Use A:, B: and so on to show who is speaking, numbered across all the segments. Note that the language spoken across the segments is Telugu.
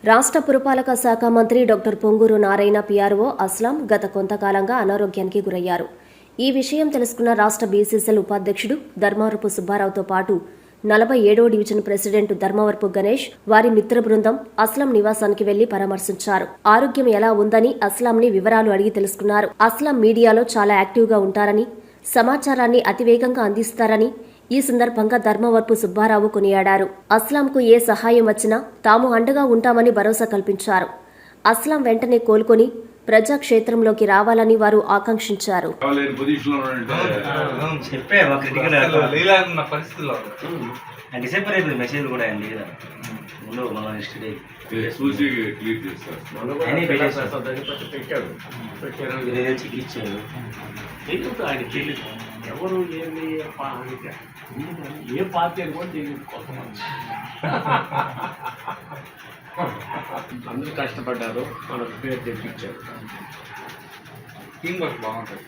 A: రాష్ట్ర పురపాలక శాఖ మంత్రి డాక్టర్ పొంగూరు నారాయణ పిఆర్ఓ అస్లాం గత కొంతకాలంగా అనారోగ్యానికి గురయ్యారు. ఈ విషయం తెలుసుకున్న రాష్ట్ర బీసీసీఎల్ ఉపాధ్యక్షుడు ధర్మవరపు సుబ్బారావుతో పాటు 47వ డివిజన్ ప్రెసిడెంట్ ధర్మవరపు గణేష్ వారి మిత్ర బృందం అస్లాం నివాసానికి వెళ్లి పరామర్శించారు. ఆరోగ్యం ఎలా ఉందని అస్లాంని వివరాలు అడిగి తెలుసుకున్నారు. అస్లాం మీడియాలో చాలా యాక్టివ్గా ఉంటారని, సమాచారాన్ని అతివేగంగా అందిస్తారని ఈ సందర్భంగా ధర్మవరపు సుబ్బారావు కొనియాడారు. అస్లాంకు ఏ సహాయం వచ్చినా తాము అండగా ఉంటామని భరోసా కల్పించారు. అస్లాం వెంటనే కోలుకొని ప్రజాక్షేత్రంలోకి రావాలని వారు ఆకాంక్షించారు.
B: ఎవరు ఏమి ఏ పార్టీ అని కూడా తెలియదు. అందరూ కష్టపడ్డారు, మనకు పేరు తెప్పించారు. టీం వర్క్ బాగుంటుంది.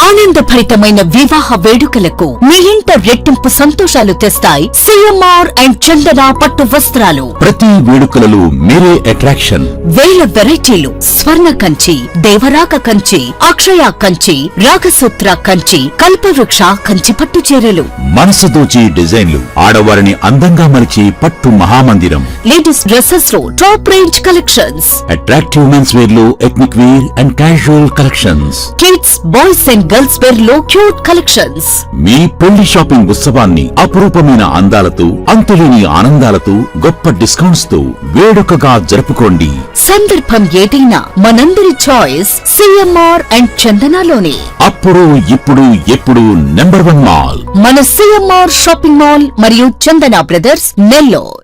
C: ఆనందభరితమైన వివాహ వేడుకలకు మీ ఇంట రెట్టింపు సంతోషాలు తెస్తాయి సిఎంఆర్ అండ్ చందన పట్టు వస్త్రాలు.
D: ప్రతి వేడుకలలో మీరే అట్రాక్షన్.
C: వేల వెరైటీలు, స్వర్ణ కంచి, దేవరాక కంచి, అక్షయ కంచి, రాగసూత్ర కంచి, కల్పవృక్ష కంచి పట్టు చీరలు,
D: మనసు దోచి డిజైన్లు, ఆడవారిని అందంగా మలిచి పట్టు మహామందిరం.
C: లేడీస్ డ్రెస్సెస్ లో top range collections,
D: attractive mens wear లో ethnic wear and casual collections,
C: kids, boys and girls wear లో క్యూట్ కలెక్షన్స్.
D: మీ పెళ్లి షాపింగ్ ఉత్సవాన్ని అపురూపమైన అందాలతో, అంతులేని ఆనందాలతో, గొప్ప డిస్కౌంట్స్ తో వేడుకగా జరుపుకోండి.
C: సందర్భం ఏదైనా మనందరి చాయిస్ సిఎంఆర్ అండ్ చందనలోనే.
D: అప్పుడు ఇప్పుడు ఎప్పుడు నంబర్ 1 మాల్
C: మన సిఎంఆర్ షాపింగ్ మాల్ మరియు చందన బ్రదర్స్ నెల్లూరు.